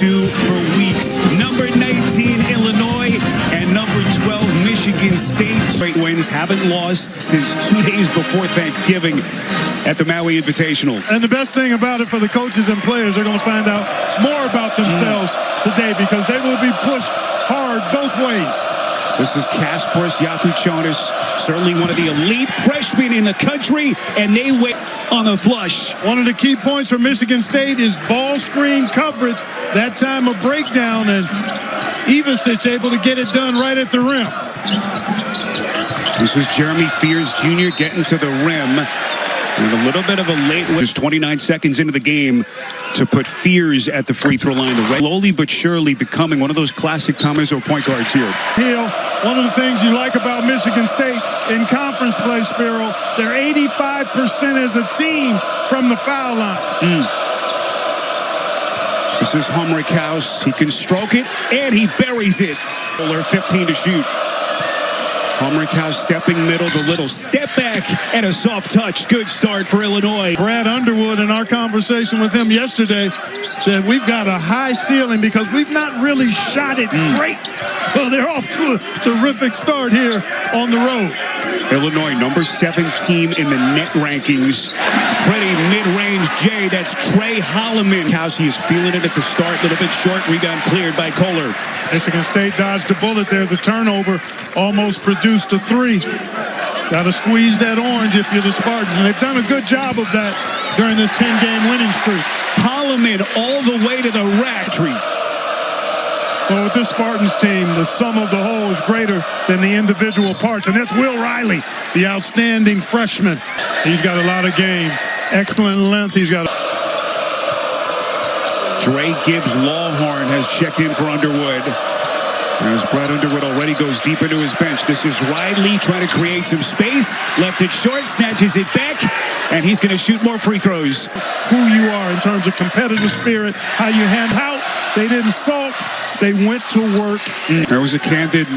to for weeks. Number 19, Illinois, and number 12, Michigan State. Straight wins, haven't lost since 2 days before Thanksgiving at the Maui Invitational. And the best thing about it for the coaches and players, they're going to find out more about themselves today because they will be pushed hard both ways. This is Kasparas Jakučionis, certainly one of the elite freshmen in the country, and they wait on the flush. One of the key points for Michigan State is ball screen coverage. That time a breakdown, and Ivisic able to get it done right at the rim. This was Jeremy Fears Jr. getting to the rim. And a little bit of a late one. Just 29 seconds into the game to put Fears at the free throw line. Slowly but surely becoming one of those classic Thomas or point guards here. Hill, one of the things you like about Michigan State in conference play, Spiro, they're 85% as a team from the foul line. This is Humrick House. He can stroke it, and he buries it. 15 to shoot. Humrick House stepping middle, the little step back, and a soft touch. Good start for Illinois. Brad Underwood, in our conversation with him yesterday, said we've got a high ceiling because we've not really shot it great. Well, they're off to a terrific start here on the road. Illinois, number 7 team in the net rankings. Pretty mid-range J. That's Trey Holloman. House, he is feeling it at the start. A little bit short. Rebound cleared by Kohler. Michigan State dodged a bullet there. The turnover almost produced a 3. Got to squeeze that orange if you're the Spartans. And they've done a good job of that during this 10-game winning streak. Holloman all the way to the rack. Well, with this Spartans team, the sum of the whole is greater than the individual parts. And that's Will Riley, the outstanding freshman. He's got a lot of game. Excellent length. He's got Dre Gibbs-Lawhorn has checked in for Underwood. As Brad Underwood already goes deep into his bench. This is Riley trying to create some space. Left it short, snatches it back, and he's going to shoot more free throws. Who you are in terms of competitive spirit, how you hand out. They didn't sulk. They went to work. There was a candid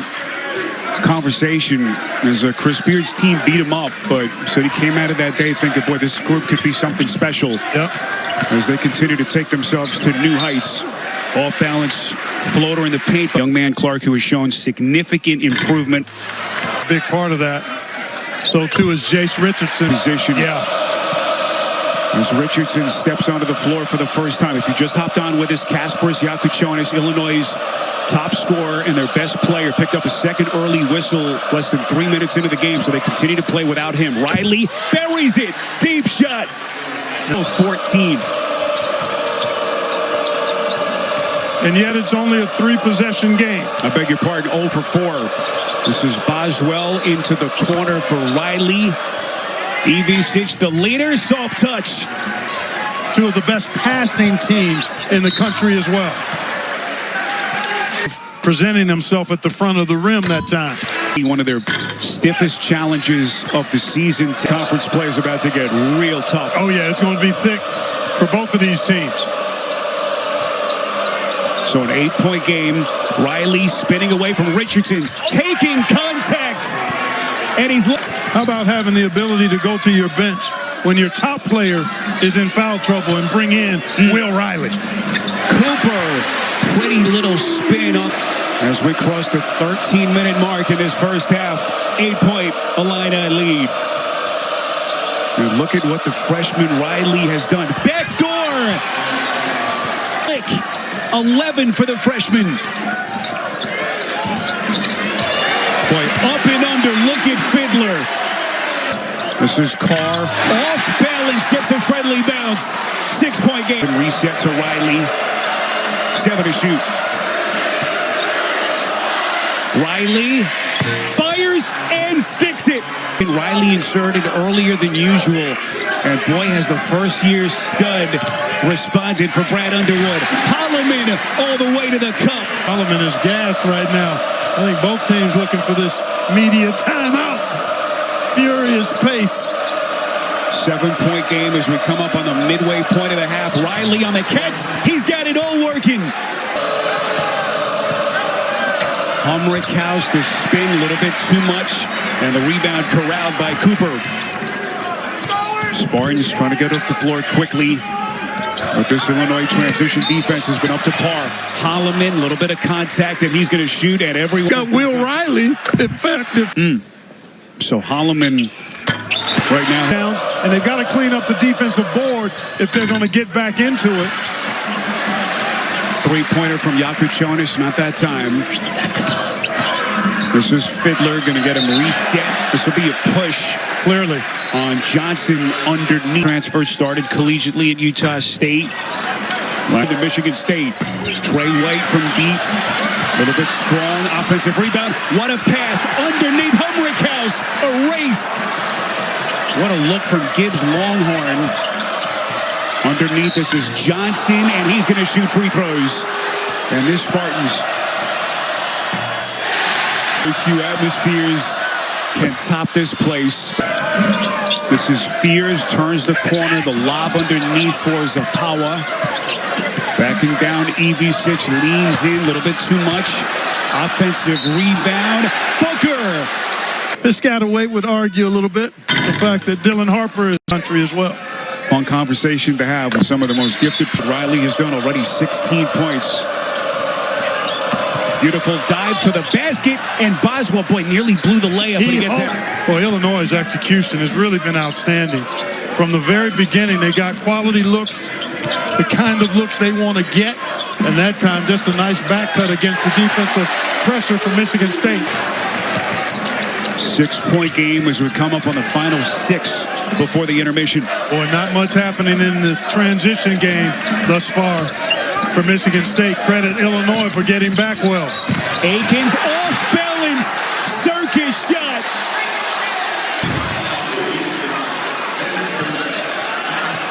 conversation as Chris Beard's team beat him up, but said he came out of that day thinking, boy, this group could be something special. Yep. As they continue to take themselves to new heights. Off balance floater in the paint. Young man Clark, who has shown significant improvement. Big part of that. So too is Jace Richardson. Position. Yeah. As Richardson steps onto the floor for the first time. If you just hopped on with us, Kasparas Jakučionis, Illinois' top scorer and their best player, picked up a second early whistle less than 3 minutes into the game, so they continue to play without him. Riley buries it. Deep shot. 14. And yet it's only a 3-possession game. I beg your pardon, 0 for 4. This is Boswell into the corner for Riley. Ivisic, the leader, soft touch. 2 of the best passing teams in the country as well. Presenting himself at the front of the rim that time. One of their stiffest challenges of the season. Conference play is about to get real tough. Oh, yeah, it's going to be thick for both of these teams. So an 8-point game. Riley spinning away from Richardson, taking contact. And he's... How about having the ability to go to your bench when your top player is in foul trouble and bring in Will Riley? Cooper, pretty little spin up as we cross the 13-minute mark in this first half. 8-point Illini lead. And look at what the freshman Riley has done. Backdoor! 11 for the freshman. Boy, up and under. Look at Fiddler. This is Carr. Off balance. Gets the friendly bounce. 6-point game. Reset to Riley. 7 to shoot. Riley fires and sticks it. And Riley inserted earlier than usual. And boy, has the first-year stud responded for Brad Underwood. Holloman all the way to the cup. Holloman is gassed right now. I think both teams looking for this media timeout. Furious pace. 7-point game as we come up on the midway point of the half. Riley on the catch. He's got it all working. Humrick House, the spin a little bit too much. And the rebound corralled by Cooper. Spartans trying to get up the floor quickly. But this Illinois transition defense has been up to par. Holloman, a little bit of contact, and he's going to shoot at every. Got Will Riley effective. So Holloman right now. And they've got to clean up the defensive board if they're going to get back into it. Three-pointer from Yakuchonis, not that time. This is Fiddler, going to get him reset. This will be a push. Clearly. On Johnson underneath. Transfer started collegiately at Utah State. Right to Michigan State. Trey White from deep. A little bit strong. Offensive rebound. What a pass. Underneath Humrick House. Erased. What a look from Gibbs Longhorn. Underneath this is Johnson, and he's going to shoot free throws. And this Spartans. A few atmospheres can top this place. This is Fears, turns the corner, the lob underneath for Zapawa. Backing down, EV6 leans in a little bit too much. Offensive rebound, Booker! Piscataway would argue a little bit the fact that Dylan Harper is country as well. Fun conversation to have with some of the most gifted. Riley has done already 16 points. Beautiful dive to the basket, and Boswell, boy, nearly blew the layup when he gets there. Well, Illinois' execution has really been outstanding. From the very beginning, they got quality looks, the kind of looks they want to get, and that time just a nice back cut against the defensive pressure from Michigan State. 6-point game as we come up on the final 6 before the intermission. Boy, not much happening in the transition game thus far. For Michigan State, credit Illinois for getting back well. Akins off balance, circus shot.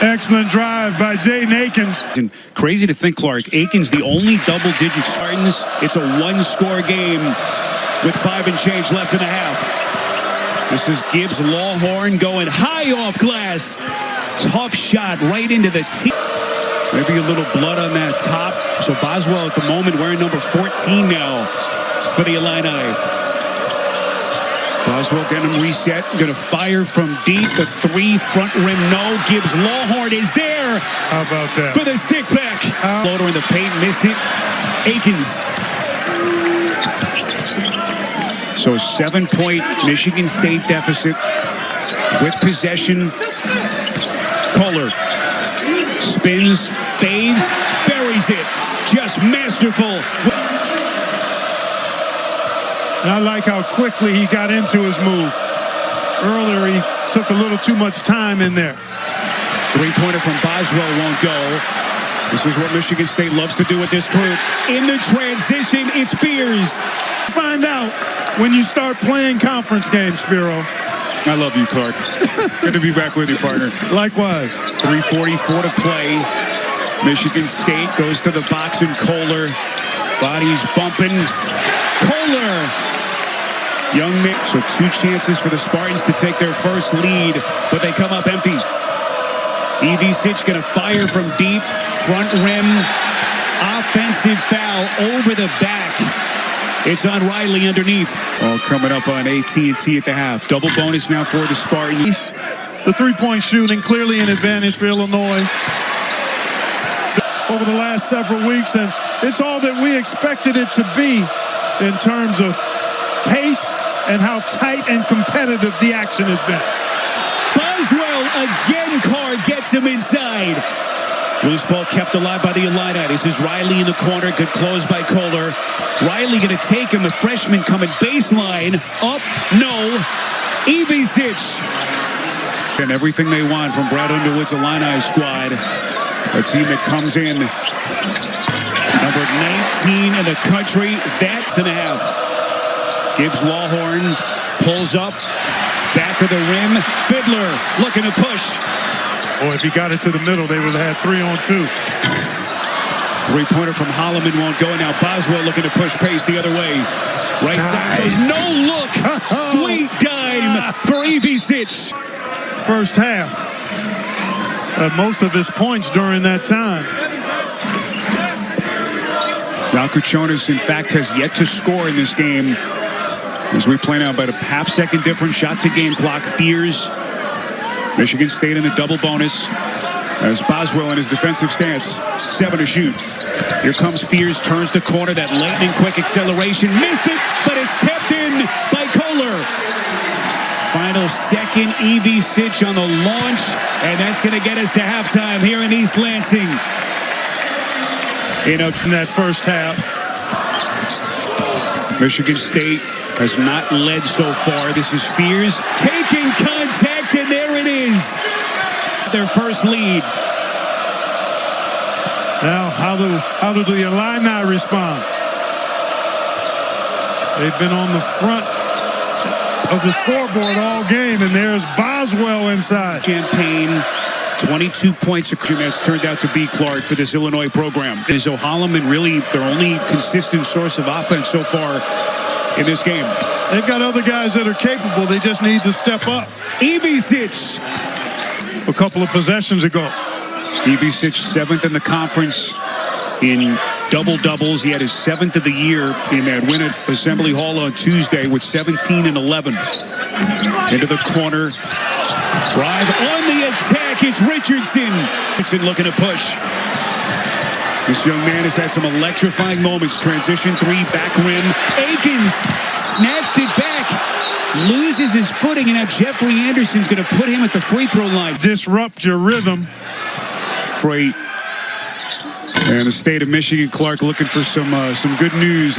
Excellent drive by Jaden Akins. And crazy to think, Clark, Akins the only double-digit Spartans. It's a one-score game with 5 and change left in the half. This is Gibbs Lawhorn going high off glass. Tough shot right into the tee. Maybe a little blood on that top. So Boswell at the moment wearing number 14 now for the Illini. Boswell getting him reset. Going to fire from deep. The 3 front rim, no. Gibbs Lawhorn is there. How about that? For the stick back. Floater in the paint, missed it. Akins. So a 7-point Michigan State deficit with possession. Kohler. Spins, fades, buries it. Just masterful. And I like how quickly he got into his move. Earlier, he took a little too much time in there. Three-pointer from Boswell won't go. This is what Michigan State loves to do with this group. In the transition, it's Fears. Find out when you start playing conference games, Spiro. I love you, Clark. Good to be back with you, partner. Likewise. 3:44 to play. Michigan State goes to the box and Kohler. Bodies bumping. Kohler. Young man. So 2 chances for the Spartans to take their first lead, but they come up empty. EV6 going to fire from deep. Front rim. Offensive foul over the back. It's on Riley underneath. All coming up on AT&T at the half. Double bonus now for the Spartans. The three-point shooting clearly an advantage for Illinois over the last several weeks, and it's all that we expected it to be in terms of pace and how tight and competitive the action has been. Boswell again, Carr gets him inside. Loose ball kept alive by the Illini. This is Riley in the corner. Good close by Kohler. Riley going to take him. The freshman coming baseline. Up. No. EV6. And everything they want from Brad Underwood's Illini squad. A team that comes in. Number 19 in the country. That and a half. Gibbs Lawhorn pulls up. Back of the rim. Fiddler looking to push. Boy, if he got it to the middle, they would have had 3-on-2. Three-pointer from Holloman won't go. Now Boswell looking to push pace the other way. Right side goes no look. Sweet dime for EV6. First half. Most of his points during that time. Yakuchonis, in fact, has yet to score in this game. As we play now about a half-second difference. Shot to game clock. Fears. Michigan State in the double bonus. As Boswell in his defensive stance. 7 to shoot. Here comes Fears, turns the corner. That lightning quick acceleration. Missed it, but it's tapped in by Kohler. Final second, Evie Sitch on the launch. And that's going to get us to halftime here in East Lansing. In that first half. Michigan State has not led so far. This is Fears taking contact, and there it is. Their first lead. Now, how do the Illini respond? They've been on the front of the scoreboard all game, and there's Boswell inside. Champaign, 22 points. That's turned out to be Clark for this Illinois program. Is O'Holliman really their only consistent source of offense so far in this game? They've got other guys that are capable. They just need to step up. Evie Sitch. A couple of possessions ago. Evie Sitch, 7th in the conference in double-doubles. He had his 7th of the year in that win at Assembly Hall on Tuesday with 17 and 11. Into the corner. Drive on the attack. It's Richardson. Richardson looking to push. This young man has had some electrifying moments. Transition 3, back rim. Akins snatched it back. Loses his footing, and now Jeffrey Anderson's going to put him at the free throw line. Disrupt your rhythm. Great. And the state of Michigan, Clark looking for some good news.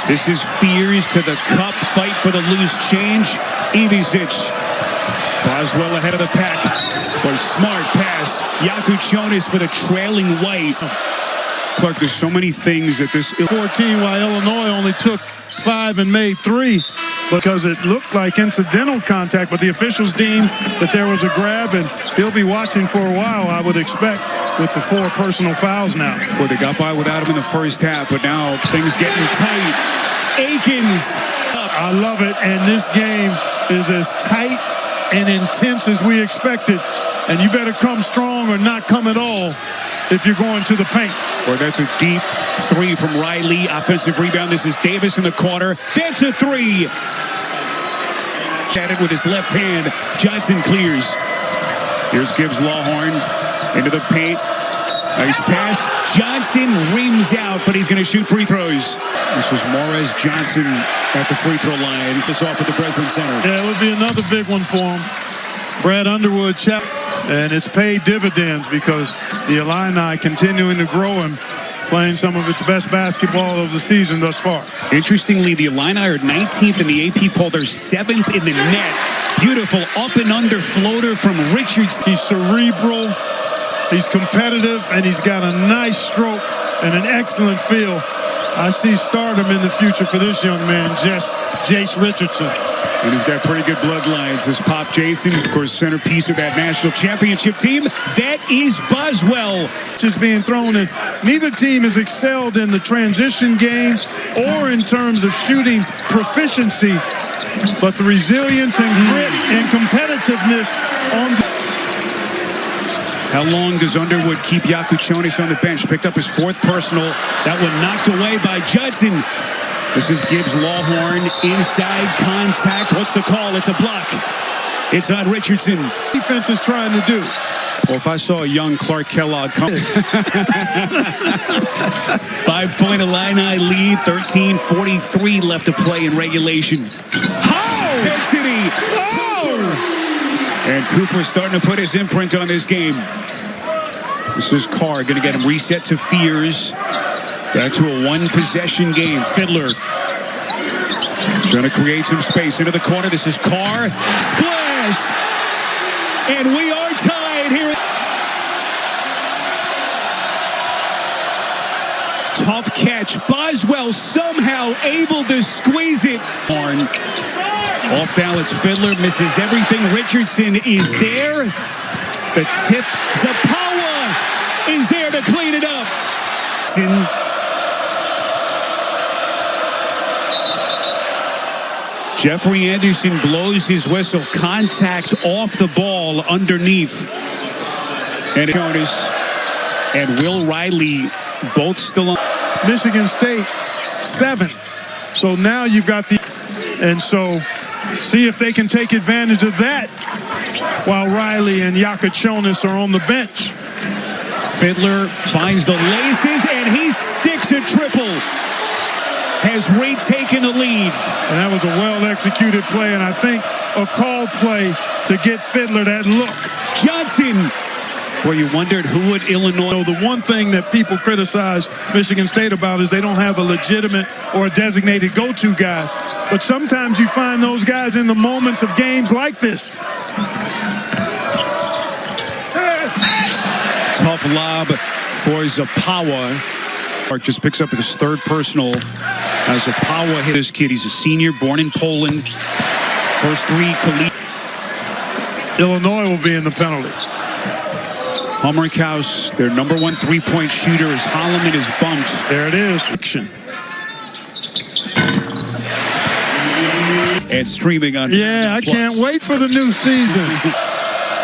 This is Fears to the cup, fight for the loose change. Evie Sitch. Boswell ahead of the pack. Boy, smart pass. Yakuchonis for the trailing White. Clark, there's so many things that this 14, while Illinois only took 5 and made 3. Because it looked like incidental contact, but the officials deemed that there was a grab, and he'll be watching for a while, I would expect, with the 4 personal fouls now. Well, they got by without him in the first half, but now things getting tight. Akins. I love it, and this game is as tight and intense as we expected. And you better come strong or not come at all if you're going to the paint. Well, that's a deep 3 from Riley. Offensive rebound. This is Davis in the corner. That's a 3. Chatted with his left hand. Johnson clears. Here's Gibbs Lawhorn into the paint. Nice pass. Johnson rims out, but he's going to shoot free throws. This is Morris Johnson at the free throw line. This off at the Breslin Center. Yeah, it would be another big one for him. Brad Underwood, and it's paid dividends because the Illini continuing to grow and playing some of its best basketball of the season thus far. Interestingly, the Illini are 19th in the AP poll. They're 7th in the net. Beautiful up and under floater from Richards. He's cerebral, he's competitive, and he's got a nice stroke and an excellent feel. I see stardom in the future for this young man, Jace Richardson. And he's got pretty good bloodlines. His pop Jason, of course, centerpiece of that national championship team. That is Boswell. Is being thrown in. Neither team has excelled in the transition game or in terms of shooting proficiency, but the resilience and grit and competitiveness on the... How long does Underwood keep Yakuchonis on the bench? Picked up his 4th personal. That one knocked away by Judson. This is Gibbs Lawhorn. Inside contact. What's the call? It's a block. It's on Richardson. Defense is trying to do. Well, if I saw a young Clark Kellogg come. 5-point Illini lead. 13:43 left to play in regulation. How? Intensity. Oh! And Cooper starting to put his imprint on this game. This is Carr going to get him reset to Fears. Back to a 1-possession game. Fiddler trying to create some space into the corner. This is Carr. Splash! And we are tied here. Tough catch. Boswell somehow able to squeeze it. Off balance. Fiddler misses everything. Richardson is there. The tip. Zapawa is there to clean it up. Jeffrey Anderson blows his whistle. Contact off the ball underneath. And Jonas and Will Riley both still on. Michigan State 7. So now you've got the... And so see if they can take advantage of that while Riley and Yakuchonis are on the bench. Fiddler finds the laces, and he sticks a triple. Has retaken the lead. And that was a well-executed play, and I think a called play to get Fiddler that look. Johnson. Where you wondered who would Illinois. The one thing that people criticize Michigan State about is they don't have a legitimate or a designated go-to guy. But sometimes you find those guys in the moments of games like this. Tough lob for Zapawa. Mark just picks up his third personal as Zapawa hit this kid. He's a senior, born in Poland. First three collegiate. Illinois will be in the penalty. Humrickhouse, their number one three-point shooter, as Holloman is bumped. There it is. And streaming on. Yeah, I can't wait for the new season.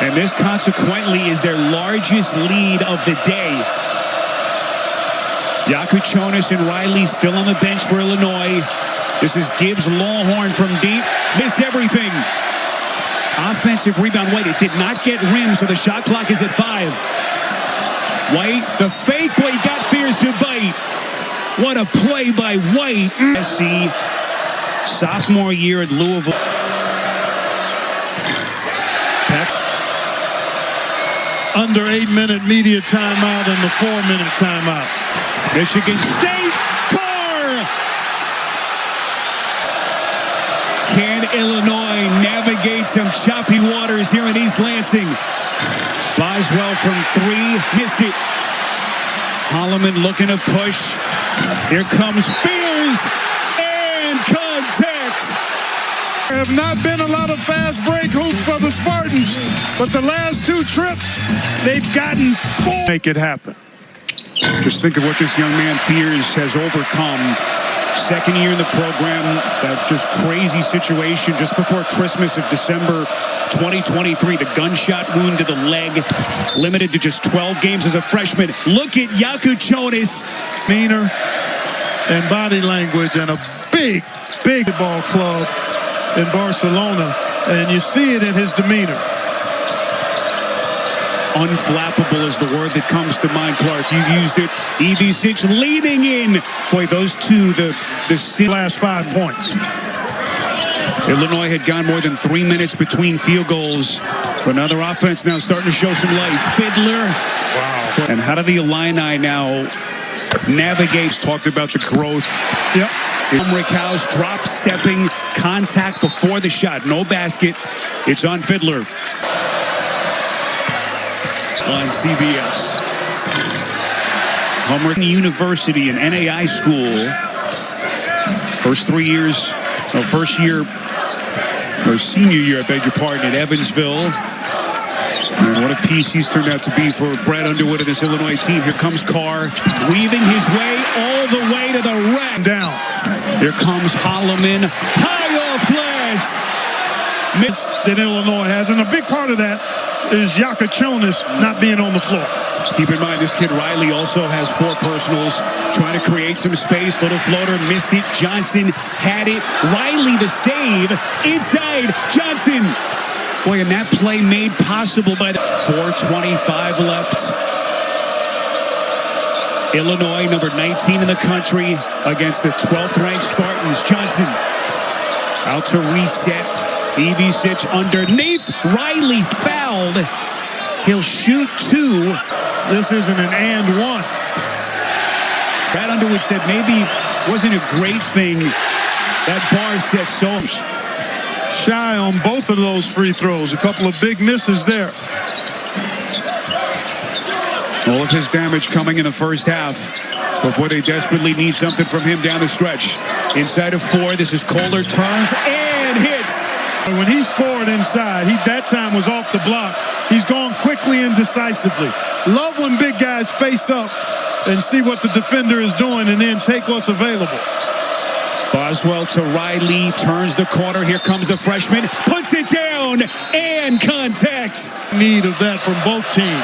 And this consequently is their largest lead of the day. Yakuchonis and Riley still on the bench for Illinois. This is Gibbs Lawhorn from deep. Missed everything. Offensive rebound. White. It did not get rim, so the shot clock is at 5. White, the fake play, got Fears to bite. What a play by White. SC, sophomore year at Louisville. Under 8-minute media timeout and the 4-minute timeout. Michigan State, Carr! Can Illinois navigate some choppy waters here in East Lansing? Boswell from 3, missed it. Holloman looking to push. Here comes Fears, and contact. There have not been a lot of fast break hoops for the Spartans, but the last 2 trips, they've gotten 4. Make it happen. Just think of what this young man Fears has overcome. Second year in the program, that just crazy situation just before Christmas of December 2023. The gunshot wound to the leg, limited to just 12 games as a freshman. Look at Yakuchonis. Meaner and body language and a big ball club in Barcelona, and you see it in his demeanor. Unflappable is the word that comes to mind, Clark. You've used it. Ivisic leading in. Boy, those two, the last 5 points. Illinois had gone more than 3 minutes between field goals. But now their offense now starting to show some life. Fiddler. Wow. And how do the Illini now navigate? Talked about the growth. Yep. Humrickhouse drop stepping, contact before the shot. No basket. It's on Fiddler. On CBS. Humrick University, an NAI school. First 3 years, no, first year, or senior year, I beg your pardon, at Evansville. And what a piece he's turned out to be for Brad Underwood and this Illinois team. Here comes Carr, weaving his way all the way to the rack. Down. Here comes Holloman, high off glass. That Illinois has, and a big part of that is Yakuchonis not being on the floor. Keep in mind, this kid Riley also has 4 personals, trying to create some space. Little floater, missed it. Johnson had it. Riley the save. Inside, Johnson. Boy, and that play made possible by the 4:25 left. Illinois, number 19 in the country, against the 12th-ranked Spartans. Johnson out to reset. Ivisic underneath. Riley fouled. He'll shoot 2. This isn't an and 1. Brad Underwood said maybe wasn't a great thing. That bar set so shy on both of those free throws. A couple of big misses there. All of his damage coming in the first half. But boy, they desperately need something from him down the stretch. Inside of 4, this is Kohler, turns and hits. When he scored inside, he that time was off the block. He's gone quickly and decisively. Love when big guys face up and see what the defender is doing and then take what's available. Boswell to Riley, turns the corner. Here comes the freshman, puts it down, and contact. Need of that from both teams.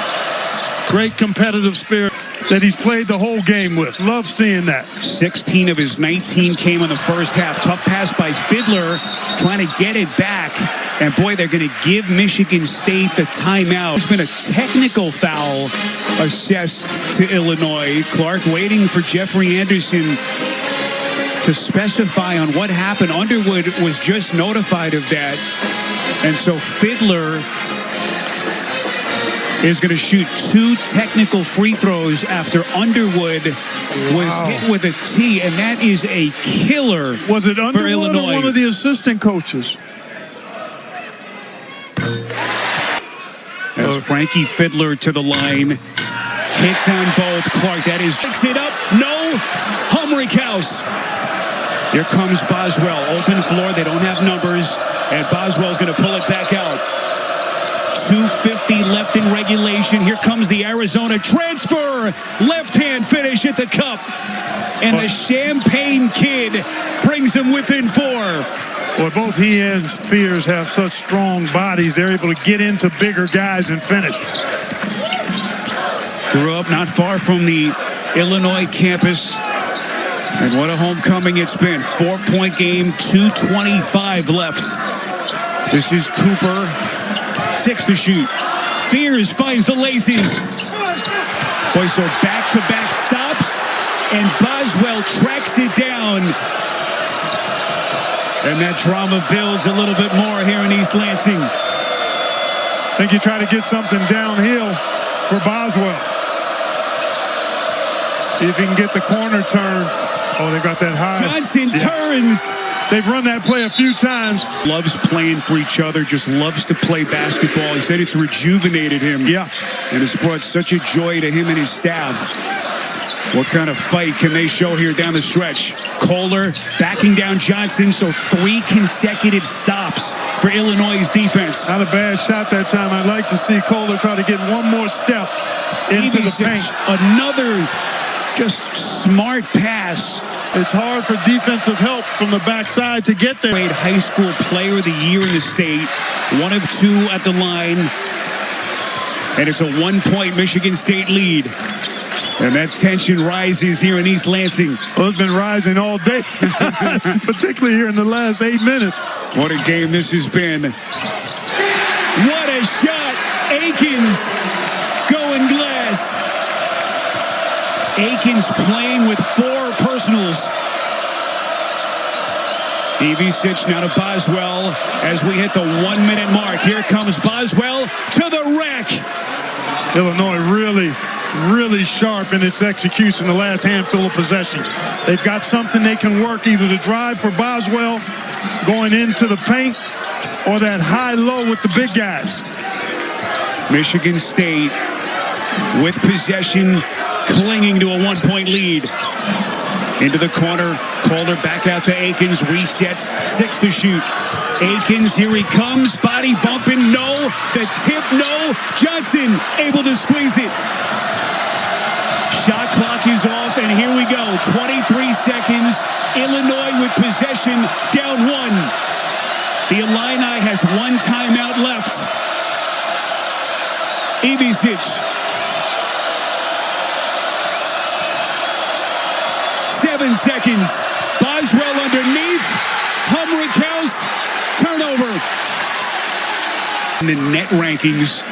Great competitive spirit. that he's played the whole game with. Love seeing that. 16 of his 19 came in the first half. Tough pass by Fiddler, trying to get it back. And boy, they're going to give Michigan State the timeout. There's been a technical foul assessed to Illinois. Clark waiting for Jeffrey Anderson to specify on what happened. Underwood was just notified of that. And so Fiddler is going to shoot 2 technical free throws after Underwood was hit with a tee, and that is a killer. Was it for Underwood Illinois? or one of the assistant coaches? As Frankie Fiddler to the line, hits on both. Clark, that is, picks it up. No, Humrick House. Here comes Boswell, open floor. They don't have numbers, and Boswell's going to pull it back out. 2:50 left in regulation. Here comes the Arizona transfer. Left-hand finish at the cup. And the Champagne Kid brings him within 4. Well, both he and Spears have such strong bodies. They're able to get into bigger guys and finish. Grew up not far from the Illinois campus. And what a homecoming it's been. 4-point game, 2:25 left. This is Cooper. 6 to shoot. Fears finds the laces. Boy, so back-to-back stops, and Boswell tracks it down. And that drama builds a little bit more here in East Lansing. I think you try to get something downhill for Boswell. See if he can get the corner turn. Oh, they got that high. Johnson turns. They've run that play a few times. Loves playing for each other, just loves to play basketball. He said it's rejuvenated him. Yeah. And it's brought such a joy to him and his staff. What kind of fight can they show here down the stretch? Kohler backing down Johnson, so 3 consecutive stops for Illinois' defense. Not a bad shot that time. I'd like to see Kohler try to get one more step into the paint. Another just smart pass. It's hard for defensive help from the backside to get there. High school player of the year in the state. 1 of 2 at the line. And it's a 1-point Michigan State lead. And that tension rises here in East Lansing. Well, it's been rising all day, particularly here in the last 8 minutes. What a game this has been. What a shot. Akins going glass. Akins playing with 4 personals. Ivisic now to Boswell as we hit the 1-minute mark. Here comes Boswell to the rack. Illinois really sharp in its execution the last handful of possessions. They've got something they can work, either to drive for Boswell going into the paint or that high-low with the big guys. Michigan State with possession, clinging to a 1-point lead. Into the corner, Kohler back out to Akins, resets, 6 to shoot. Akins, here he comes, body bumping, no, the tip, no. Johnson able to squeeze it. Shot clock is off, and here we go. 23 seconds, Illinois with possession, down 1. The Illini has 1 timeout left. Ivisic. 7 seconds. Boswell underneath. Humrick House. Turnover. In the net rankings,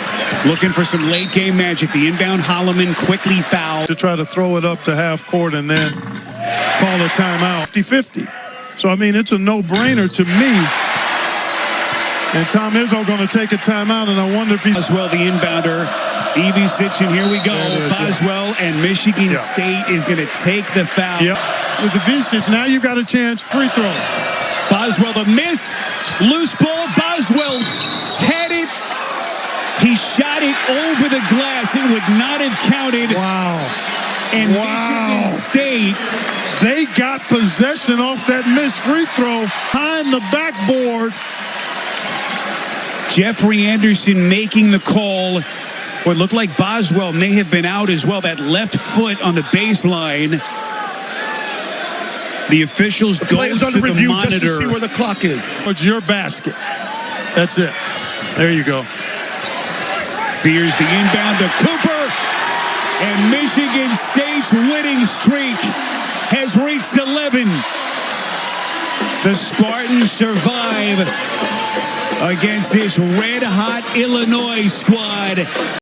looking for some late game magic. The inbound Holloman quickly fouled. To try to throw it up to half court and then call a timeout. 50-50. So, I mean, it's a no-brainer to me. And Tom Izzo going to take a timeout, and I wonder if he's... Boswell, the inbounder. Ivisic, and here we go. Boswell and Michigan State is going to take the foul. Yep. With the Ivisic, now you got a chance. Free throw. Boswell, the miss. Loose ball. Boswell had it. He shot it over the glass. It would not have counted. Wow. And Michigan State, they got possession off that missed free throw behind the backboard. Jeffrey Anderson making the call. What looked like Boswell may have been out as well. That left foot on the baseline. The officials go to the monitor. Just to see where the clock is. It's your basket. That's it. There you go. Fears the inbound to Cooper. And Michigan State's winning streak has reached 11. The Spartans survive against this red-hot Illinois squad.